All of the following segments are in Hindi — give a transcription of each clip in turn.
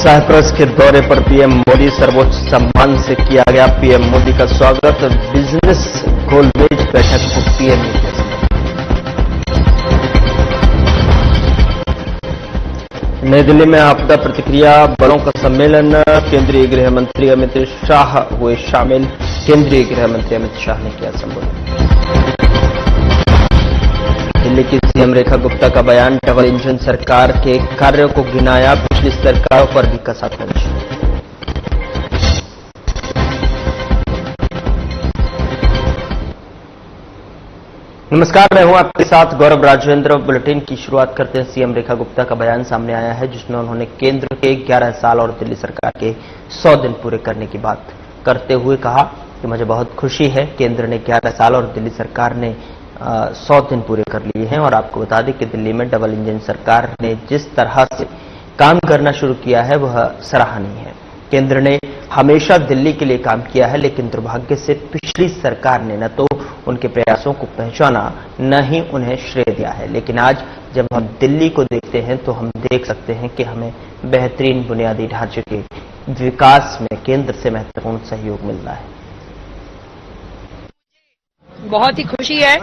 साइप्रस के दौरे पर पीएम मोदी, सर्वोच्च सम्मान से किया गया पीएम मोदी का स्वागत। बिजनेस गोलमेज बैठक को पीएम ने किया। नई दिल्ली में आपदा प्रतिक्रिया बलों का सम्मेलन, केंद्रीय गृह मंत्री अमित शाह हुए शामिल। केंद्रीय गृह मंत्री अमित शाह ने किया संबोधन। दिल्ली की सीएम रेखा गुप्ता का बयान, डबल इंजन सरकार के कार्यों को गिनाया, पिछली सरकारों पर भी कसा तंज। नमस्कार, मैं हूं आपके साथ गौरव राजेंद्र। बुलेटिन की शुरुआत करते हैं। सीएम रेखा गुप्ता का बयान सामने आया है, जिसमें उन्होंने केंद्र के 11 साल और दिल्ली सरकार के 100 दिन पूरे करने की बात करते हुए कहा कि मुझे बहुत खुशी है, केंद्र ने 11 साल और दिल्ली सरकार ने 100 दिन पूरे कर लिए हैं। और आपको बता दें कि दिल्ली में डबल इंजन सरकार ने जिस तरह से काम करना शुरू किया है वह सराहनीय है। केंद्र ने हमेशा दिल्ली के लिए काम किया है, लेकिन दुर्भाग्य से पिछली सरकार ने न तो उनके प्रयासों को पहचाना, न ही उन्हें श्रेय दिया है। लेकिन आज जब हम दिल्ली को देखते हैं तो हम देख सकते हैं कि हमें बेहतरीन बुनियादी ढांचे के विकास में केंद्र से महत्वपूर्ण सहयोग मिल रहा है। बहुत ही खुशी है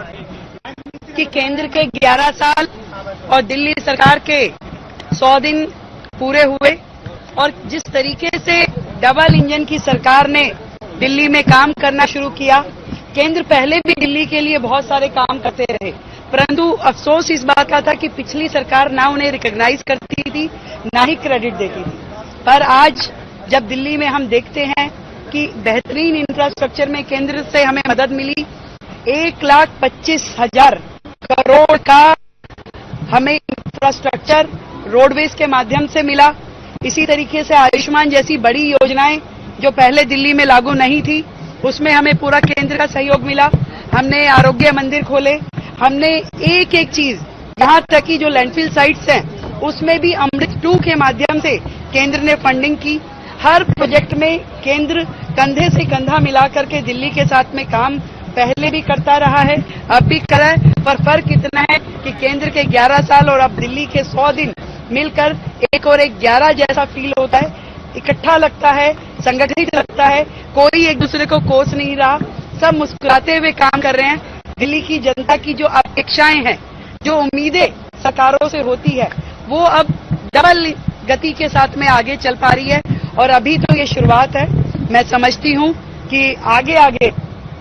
कि केंद्र के 11 साल और दिल्ली सरकार के 100 दिन पूरे हुए और जिस तरीके से डबल इंजन की सरकार ने दिल्ली में काम करना शुरू किया। केंद्र पहले भी दिल्ली के लिए बहुत सारे काम करते रहे, परंतु अफसोस इस बात का था कि पिछली सरकार ना उन्हें रिकॉग्नाइज करती थी, ना ही क्रेडिट देती थी। पर आज जब दिल्ली में हम देखते हैं कि बेहतरीन इंफ्रास्ट्रक्चर में केंद्र से हमें मदद मिली, 1,25,000 करोड़ का हमें इंफ्रास्ट्रक्चर रोडवेज के माध्यम से मिला। इसी तरीके से आयुष्मान जैसी बड़ी योजनाएं जो पहले दिल्ली में लागू नहीं थी, उसमें हमें पूरा केंद्र का सहयोग मिला। हमने आरोग्य मंदिर खोले, हमने एक एक चीज, यहां तक कि जो लैंडफिल साइट्स हैं उसमें भी अमृत 2 के माध्यम से केंद्र ने फंडिंग की। हर प्रोजेक्ट में केंद्र कंधे से कंधा मिलाकर के दिल्ली के साथ में काम पहले भी करता रहा है, अब भी कर रहा है। पर फर्क इतना है कि केंद्र के 11 साल और अब दिल्ली के 100 दिन मिलकर एक और एक 11 जैसा फील होता है, इकट्ठा लगता है, संगठित लगता है, कोई एक दूसरे को कोस नहीं रहा, सब मुस्कुराते हुए काम कर रहे हैं। दिल्ली की जनता की जो अपेक्षाएं हैं, जो उम्मीदें सरकारों से होती है, वो अब डबल गति के साथ में आगे चल पा रही है। और अभी तो ये शुरुआत है। मैं समझती हूँ कि आगे आगे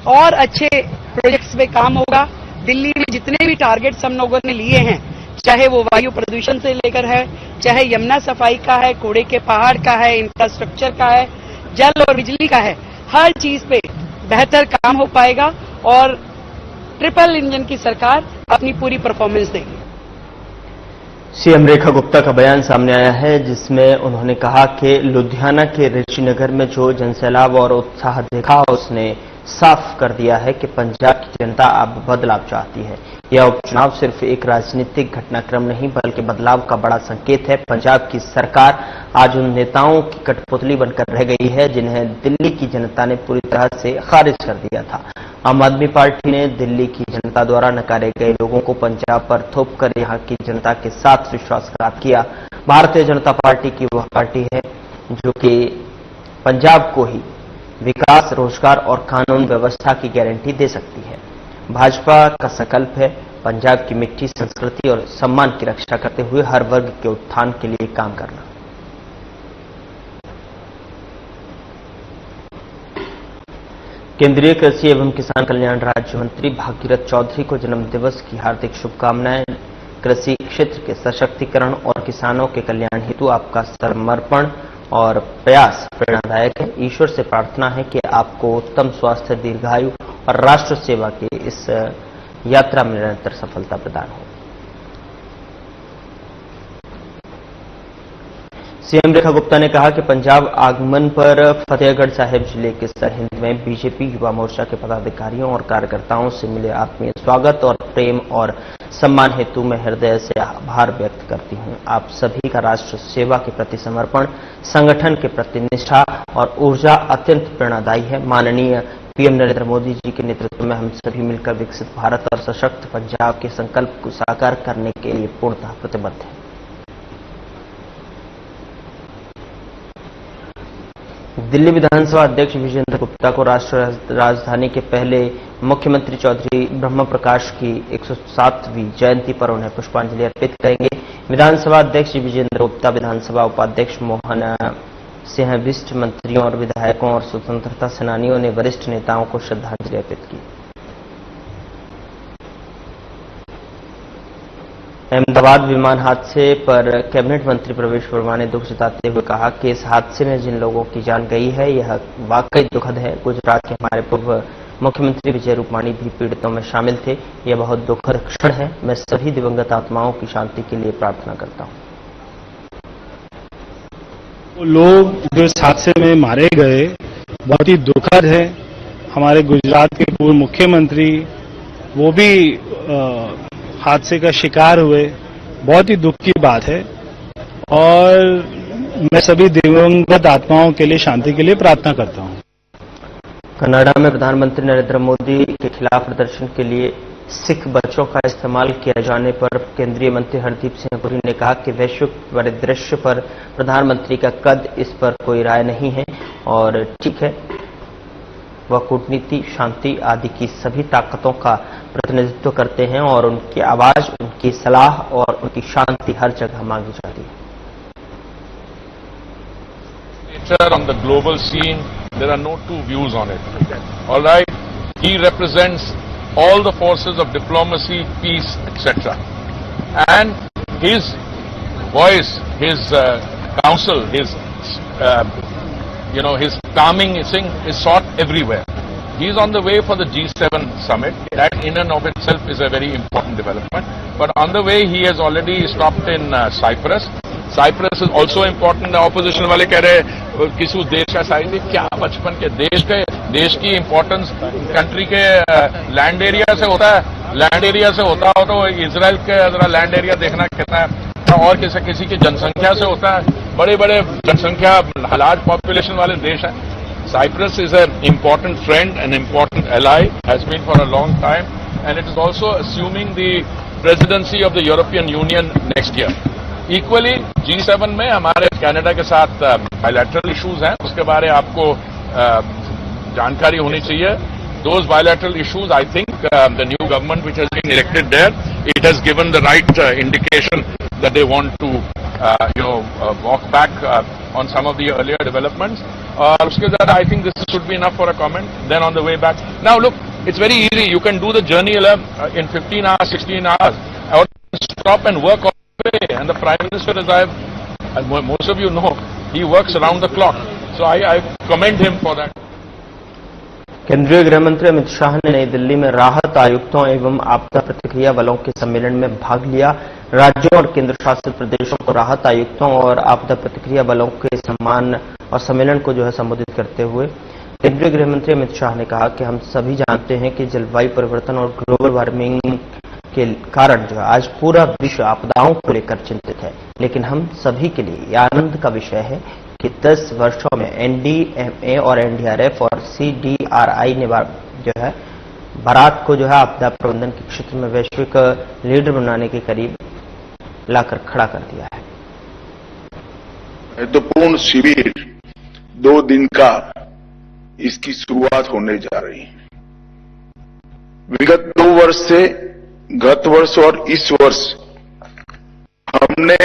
और अच्छे प्रोजेक्ट्स पे काम होगा। दिल्ली में जितने भी टारगेट्स हम लोगों ने लिए हैं, चाहे वो वायु प्रदूषण से लेकर है, चाहे यमुना सफाई का है, कूड़े के पहाड़ का है, इंफ्रास्ट्रक्चर का है, जल और बिजली का है, हर चीज पे बेहतर काम हो पाएगा और ट्रिपल इंजन की सरकार अपनी पूरी परफॉर्मेंस देगी। सीएम रेखा गुप्ता का बयान सामने आया है, जिसमें उन्होंने कहा कि लुधियाना के ऋषिनगर में जो जनसैलाब और उत्साह देखा, उसने साफ कर दिया है कि पंजाब की जनता अब बदलाव चाहती है। यह उपचुनाव सिर्फ एक राजनीतिक घटनाक्रम नहीं, बल्कि बदलाव का बड़ा संकेत है। पंजाब की सरकार आज उन नेताओं की कठपुतली बनकर रह गई है जिन्हें दिल्ली की जनता ने पूरी तरह से खारिज कर दिया था। आम आदमी पार्टी ने दिल्ली की जनता द्वारा नकारे गए लोगों को पंजाब पर थोप कर यहां की जनता के साथ विश्वासघात किया। भारतीय जनता पार्टी की वह पार्टी है जो कि पंजाब को ही विकास, रोजगार और कानून व्यवस्था की गारंटी दे सकती है। भाजपा का संकल्प है पंजाब की मिट्टी, संस्कृति और सम्मान की रक्षा करते हुए हर वर्ग के उत्थान के लिए काम करना। केंद्रीय कृषि एवं किसान कल्याण राज्य मंत्री भागीरथ चौधरी को जन्मदिवस की हार्दिक शुभकामनाएं। कृषि क्षेत्र के सशक्तिकरण और किसानों के कल्याण हेतु आपका समर्पण और प्रयास प्रेरणादायक है। ईश्वर से प्रार्थना है कि आपको उत्तम स्वास्थ्य, दीर्घायु और राष्ट्र सेवा की इस यात्रा में निरंतर सफलता प्रदान हो। सीएम रेखा गुप्ता ने कहा कि पंजाब आगमन पर फतेहगढ़ साहिब जिले के सरहिंद में बीजेपी युवा मोर्चा के पदाधिकारियों और कार्यकर्ताओं से मिले आत्मीय स्वागत और प्रेम और सम्मान हेतु मैं हृदय से आभार व्यक्त करती हूं। आप सभी का राष्ट्र सेवा के प्रति समर्पण, संगठन के प्रति निष्ठा और ऊर्जा अत्यंत प्रेरणादायी है। माननीय पीएम नरेंद्र मोदी जी के नेतृत्व में हम सभी मिलकर विकसित भारत और सशक्त पंजाब के संकल्प को साकार करने के लिए पूर्णतः प्रतिबद्ध हैं। दिल्ली विधानसभा अध्यक्ष विजेंद्र गुप्ता को राष्ट्रीय राजधानी के पहले मुख्यमंत्री चौधरी ब्रह्म प्रकाश की 107वीं जयंती पर उन्हें पुष्पांजलि अर्पित करेंगे। विधानसभा अध्यक्ष विजेंद्र गुप्ता विधानसभा उपाध्यक्ष मोहन सिंह, वरिष्ठ मंत्रियों और विधायकों और स्वतंत्रता सेनानियों ने वरिष्ठ नेताओं को श्रद्धांजलि अर्पित की। अहमदाबाद विमान हादसे पर कैबिनेट मंत्री प्रवेश वर्मा ने दुख जताते हुए कहा कि इस हादसे में जिन लोगों की जान गई है यह वाकई दुखद है। गुजरात के हमारे पूर्व मुख्यमंत्री विजय रूपाणी भी पीड़ितों में शामिल थे। यह बहुत दुखद क्षण है। मैं सभी दिवंगत आत्माओं की शांति के लिए प्रार्थना करता हूं। वो लोग जो इस हादसे में मारे गए बहुत ही दुखद है। हमारे गुजरात के पूर्व मुख्यमंत्री वो भी हादसे का शिकार हुए, बहुत ही दुख की बात है और मैं सभी दिवंगत आत्माओं के लिए शांति के लिए प्रार्थना करता हूं। कनाडा में प्रधानमंत्री नरेंद्र मोदी के खिलाफ प्रदर्शन के लिए सिख बच्चों का इस्तेमाल किया जाने पर केंद्रीय मंत्री हरदीप सिंह पुरी ने कहा कि वैश्विक परिदृश्य पर प्रधानमंत्री का कद इस पर कोई राय नहीं है और ठीक है, वह कूटनीति, शांति आदि की सभी ताकतों का प्रतिनिधित्व करते हैं और उनकी आवाज, उनकी सलाह और उनकी शांति हर जगह मांगी जाती है। On the global scene, there are no two views on it. All right, he represents all the forces of diplomacy, peace, etc. And his voice, his counsel, his his calming thing is sought everywhere. He is on the way for the G7 summit. That in and of itself is a very important development. But on the way, he has already stopped in Cyprus. Cyprus is also important. The opposition वाले कह रहे किसी देश का साइड क्या बचपन के देश की इंपॉर्टेंस कंट्री के लैंड एरिया से होता है। लैंड एरिया से होता हो तो इजराइल के जरा लैंड एरिया देखना कितना है और किसी की जनसंख्या से होता है। बड़े बड़े जनसंख्या लार्ज पॉपुलेशन वाले देश हैं। Cyprus is an important friend, an important ally, has been for a long time, and it is also assuming the presidency of the European Union next year. Equally, G7 में हमारे कनाडा के साथ bilateral issues हैं, उसके बारे में आपको जानकारी होनी चाहिए. Those bilateral issues, I think, the new government which has been elected there, it has given the right indication that they want to, walk back on some of the earlier developments. I think this should be enough for a comment. Then on the way back, now look, it's very easy. You can do the journey in 15 hours, 16 hours, or stop and work all the way. And the Prime Minister, as most of you know, he works around the clock. So I commend him for that. केंद्रीय गृह मंत्री अमित शाह ने नई दिल्ली में राहत आयुक्तों एवं आपदा प्रतिक्रिया बलों के सम्मेलन में भाग लिया। राज्यों और केंद्र शासित प्रदेशों को राहत आयुक्तों और आपदा प्रतिक्रिया बलों के सम्मान और सम्मेलन को संबोधित करते हुए केंद्रीय गृह मंत्री अमित शाह ने कहा कि हम सभी जानते हैं कि जलवायु परिवर्तन और ग्लोबल वार्मिंग के कारण आज पूरा विश्व आपदाओं को लेकर चिंतित है, लेकिन हम सभी के लिए यह आनंद का विषय है कि 10 वर्षों में एनडीएमए और एनडीआरएफ और सीडीआरआई ने भारत को आपदा प्रबंधन के क्षेत्र में वैश्विक लीडर बनाने के करीब लाकर खड़ा कर दिया है। महत्वपूर्ण शिविर 2 दिन का इसकी शुरुआत होने जा रही है। विगत 2 वर्ष से गत वर्ष और इस वर्ष हमने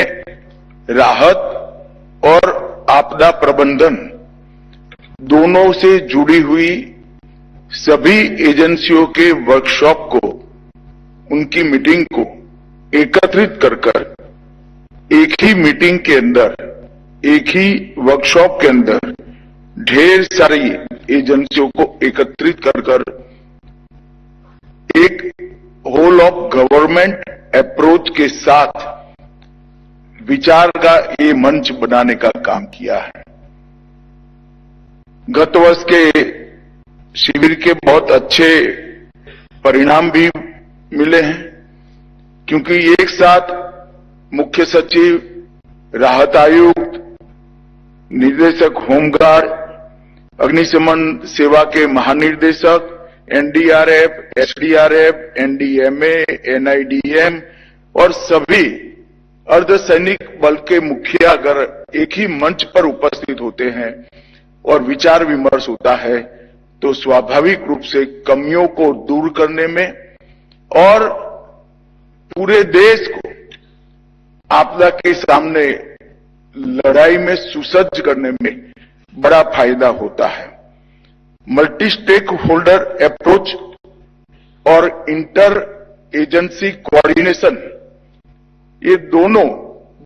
राहत और आपदा प्रबंधन दोनों से जुड़ी हुई सभी एजेंसियों के वर्कशॉप को, उनकी मीटिंग को एकत्रित कर एक ही मीटिंग के अंदर, एक ही वर्कशॉप के अंदर ढेर सारी एजेंसियों को एकत्रित कर एक होल ऑफ गवर्नमेंट अप्रोच के साथ विचार का ये मंच बनाने का काम किया है। गत वर्ष के शिविर के बहुत अच्छे परिणाम भी मिले हैं, क्योंकि एक साथ मुख्य सचिव, राहत आयुक्त, निर्देशक होमगार्ड, अग्निशमन सेवा के महानिर्देशक, एनडीआरएफ, एसडीआरएफ, एनडीएमए, एनआईडीएम और सभी अर्धसैनिक बल के मुखिया अगर एक ही मंच पर उपस्थित होते हैं और विचार विमर्श होता है तो स्वाभाविक रूप से कमियों को दूर करने में और पूरे देश को आपदा के सामने लड़ाई में सुसज्ज करने में बड़ा फायदा होता है। मल्टी स्टेक होल्डर अप्रोच और इंटर एजेंसी कोऑर्डिनेशन, ये दोनों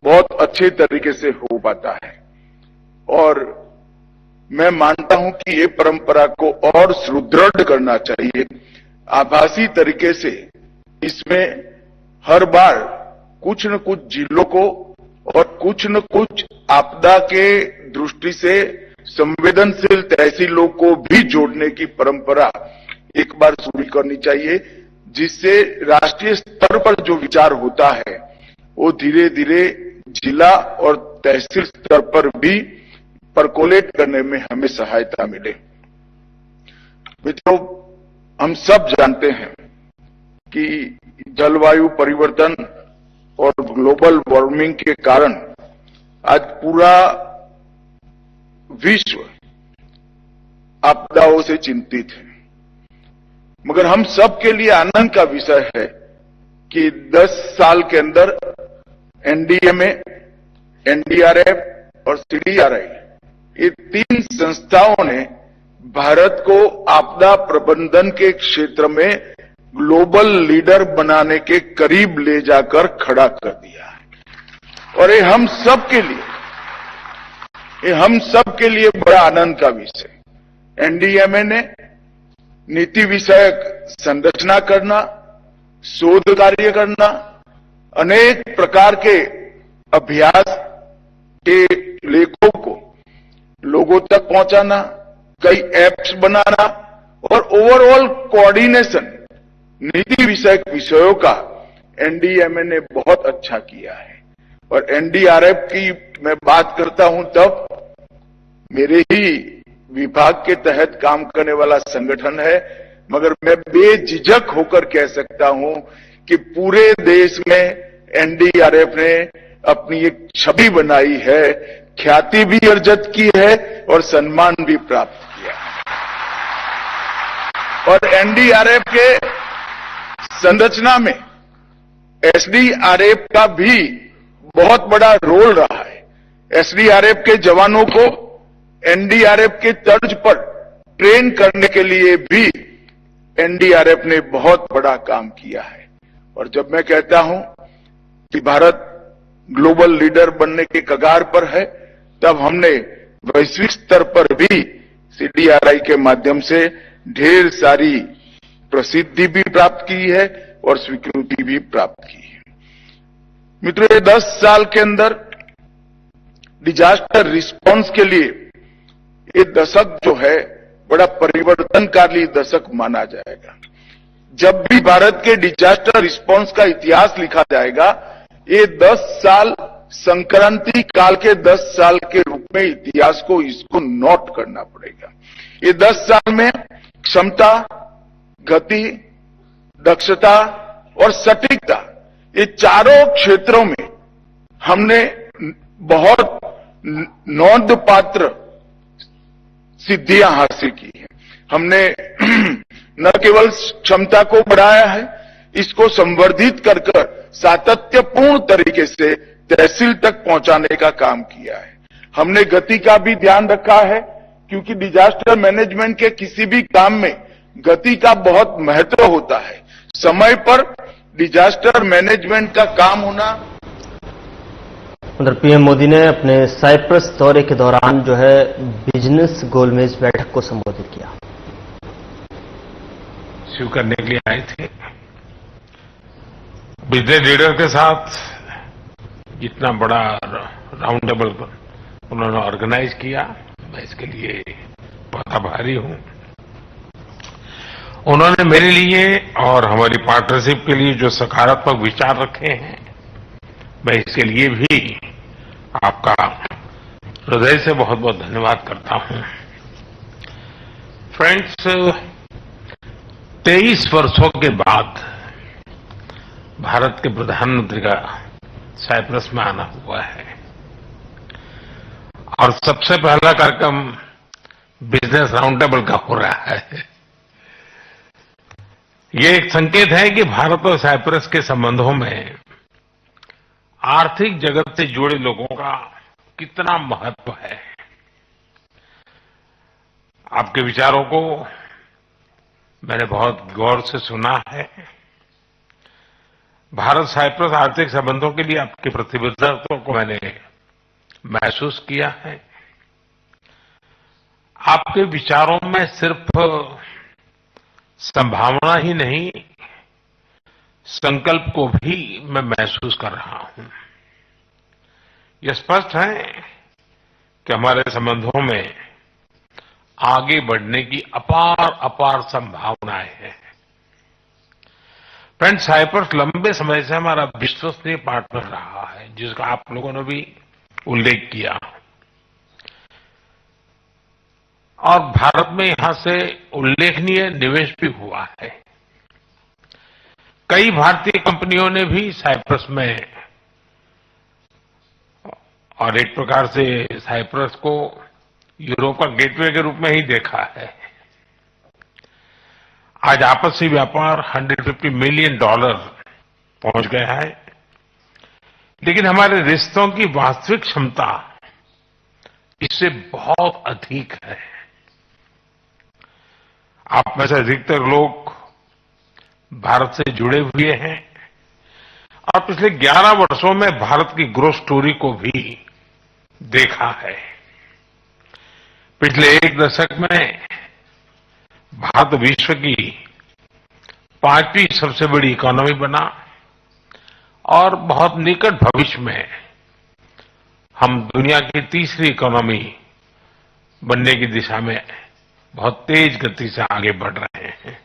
बहुत अच्छे तरीके से हो पाता है और मैं मानता हूं कि ये परंपरा को और सुदृढ़ करना चाहिए। आभासी तरीके से इसमें हर बार कुछ न कुछ जिलों को और कुछ न कुछ आपदा के दृष्टि से संवेदनशील तहसीलों को भी जोड़ने की परंपरा एक बार शुरू करनी चाहिए, जिससे राष्ट्रीय स्तर पर जो विचार होता है वो धीरे धीरे जिला और तहसील स्तर पर भी परकोलेट करने में हमें सहायता मिले। मित्रों, हम सब जानते हैं कि जलवायु परिवर्तन और ग्लोबल वार्मिंग के कारण आज पूरा विश्व आपदाओं से चिंतित है, मगर हम सब के लिए आनंद का विषय है कि 10 साल के अंदर एनडीएमए, एनडीआरएफ और सीडीआरआई, ये 3 संस्थाओं ने भारत को आपदा प्रबंधन के क्षेत्र में ग्लोबल लीडर बनाने के करीब ले जाकर खड़ा कर दिया है और ये हम सब के लिए बड़ा आनंद का विषय। एनडीएमए ने नीति विषयक संरचना करना, शोध कार्य करना, अनेक प्रकार के अभ्यास के लेखों को लोगों तक पहुंचाना, कई एप्स बनाना और ओवरऑल कोऑर्डिनेशन नीति विषयक विषयों का एनडीएमए ने बहुत अच्छा किया है। और एनडीआरएफ की मैं बात करता हूं तब मेरे ही विभाग के तहत काम करने वाला संगठन है, मगर मैं बेझिझक होकर कह सकता हूं कि पूरे देश में एनडीआरएफ ने अपनी एक छवि बनाई है, ख्याति भी अर्जित की है और सम्मान भी प्राप्त किया है। और एनडीआरएफ के संरचना में एसडीआरएफ का भी बहुत बड़ा रोल रहा है। एसडीआरएफ के जवानों को एनडीआरएफ के तर्ज पर ट्रेन करने के लिए भी एनडीआरएफ ने बहुत बड़ा काम किया है। और जब मैं कहता हूं कि भारत ग्लोबल लीडर बनने के कगार पर है, तब हमने वैश्विक स्तर पर भी सीडीआरआई के माध्यम से ढेर सारी प्रसिद्धि भी प्राप्त की है और स्वीकृति भी प्राप्त की है। मित्रों, ये 10 साल के अंदर डिजास्टर रिस्पांस के लिए ये दशक जो है बड़ा परिवर्तनकारी दशक माना जाएगा। जब भी भारत के डिजास्टर रिस्पांस का इतिहास लिखा जाएगा, ये 10 साल संक्रांति काल के 10 साल के रूप में इतिहास को इसको नोट करना पड़ेगा। ये 10 साल में क्षमता, गति, दक्षता और सटीकता, ये चारों क्षेत्रों में हमने बहुत नोंधपात्र सिद्धियां हासिल की है। हमने न केवल क्षमता को बढ़ाया है, इसको संवर्धित कर सातत्यपूर्ण तरीके से तहसील तक पहुंचाने का काम किया है। हमने गति का भी ध्यान रखा है, क्योंकि डिजास्टर मैनेजमेंट के किसी भी काम में गति का बहुत महत्व होता है। समय पर डिजास्टर मैनेजमेंट का काम होना। उधर पीएम मोदी ने अपने साइप्रस दौरे के दौरान जो है बिजनेस गोलमेज बैठक को संबोधित किया। रिसीव करने के लिए आए थे। बिजनेस लीडर के साथ इतना बड़ा राउंड टेबल उन्होंने ऑर्गेनाइज किया, मैं इसके लिए बहुत आभारी हूं। उन्होंने मेरे लिए और हमारी पार्टनरशिप के लिए जो सकारात्मक विचार रखे हैं, मैं इसके लिए भी आपका हृदय से बहुत बहुत धन्यवाद करता हूं। फ्रेंड्स, 23 वर्षों के बाद भारत के प्रधानमंत्री का साइप्रस में आना हुआ है और सबसे पहला कार्यक्रम बिजनेस राउंड टेबल का हो रहा है। ये एक संकेत है कि भारत और साइप्रस के संबंधों में आर्थिक जगत से जुड़े लोगों का कितना महत्व है। आपके विचारों को मैंने बहुत गौर से सुना है। भारत साइप्रस आर्थिक संबंधों के लिए आपकी प्रतिबद्धता को मैंने महसूस किया है। आपके विचारों में सिर्फ संभावना ही नहीं, संकल्प को भी मैं महसूस कर रहा हूं। यह स्पष्ट है कि हमारे संबंधों में आगे बढ़ने की अपार संभावनाएं हैं। फ्रेंड्स, साइप्रस लंबे समय से हमारा विश्वसनीय पार्टनर रहा है, जिसका आप लोगों ने भी उल्लेख किया, और भारत में यहां से उल्लेखनीय निवेश भी हुआ है। कई भारतीय कंपनियों ने भी साइप्रस में, और एक प्रकार से साइप्रस को यूरोप का गेटवे के रूप में ही देखा है। आज आपसी व्यापार $150 मिलियन पहुंच गया है, लेकिन हमारे रिश्तों की वास्तविक क्षमता इससे बहुत अधिक है। आप में से अधिकतर लोग भारत से जुड़े हुए हैं और पिछले 11 वर्षों में भारत की ग्रोथ स्टोरी को भी देखा है। पिछले एक दशक में भारत विश्व की 5वीं सबसे बड़ी इकोनॉमी बना और बहुत निकट भविष्य में हम दुनिया की तीसरी इकोनॉमी बनने की दिशा में बहुत तेज गति से आगे बढ़ रहे हैं।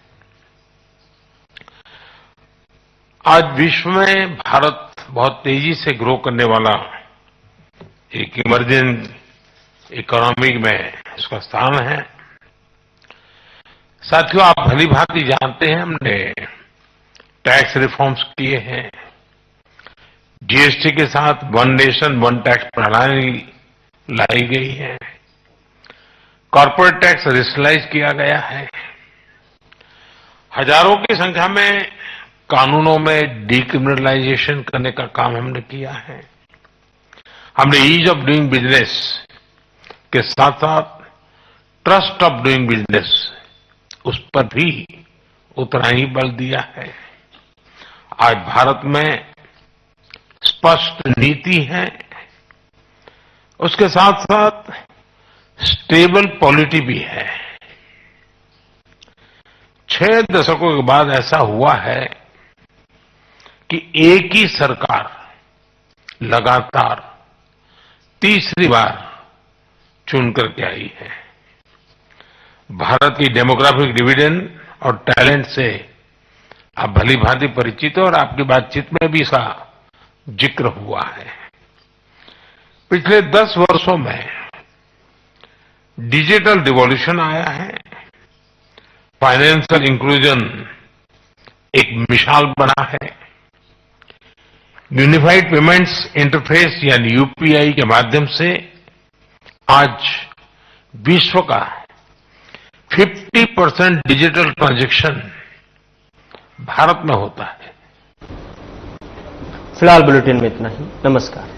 आज विश्व में भारत बहुत तेजी से ग्रो करने वाला एक इमर्जिंग इकोनॉमी में इसका स्थान है। साथियों, आप भली भांति जानते हैं, हमने टैक्स रिफॉर्म्स किए हैं। जीएसटी के साथ वन नेशन वन टैक्स प्रणाली लाई गई है। कॉर्पोरेट टैक्स रेशनलाइज किया गया है। हजारों की संख्या में कानूनों में डीक्रिमिनलाइजेशन करने का काम हमने किया है। हमने ईज ऑफ डूइंग बिजनेस के साथ साथ ट्रस्ट ऑफ डूइंग बिजनेस, उस पर भी उतना ही बल दिया है। आज भारत में स्पष्ट नीति है, उसके साथ साथ स्टेबल पॉलिटी भी है। 6 दशकों के बाद ऐसा हुआ है कि एक ही सरकार लगातार तीसरी बार चुन करके आई है। भारत की डेमोग्राफिक डिविडेंड और टैलेंट से आप भली भांति परिचित हो और आपकी बातचीत में भी इसका जिक्र हुआ है। पिछले 10 वर्षों में डिजिटल रिवॉल्यूशन आया है। फाइनेंशियल इंक्लूजन एक मिसाल बना है। यूनिफाइड पेमेंट्स इंटरफेस यानी यूपीआई के माध्यम से आज विश्व का 50% डिजिटल ट्रांजैक्शन भारत में होता है। फिलहाल बुलेटिन में इतना ही। नमस्कार।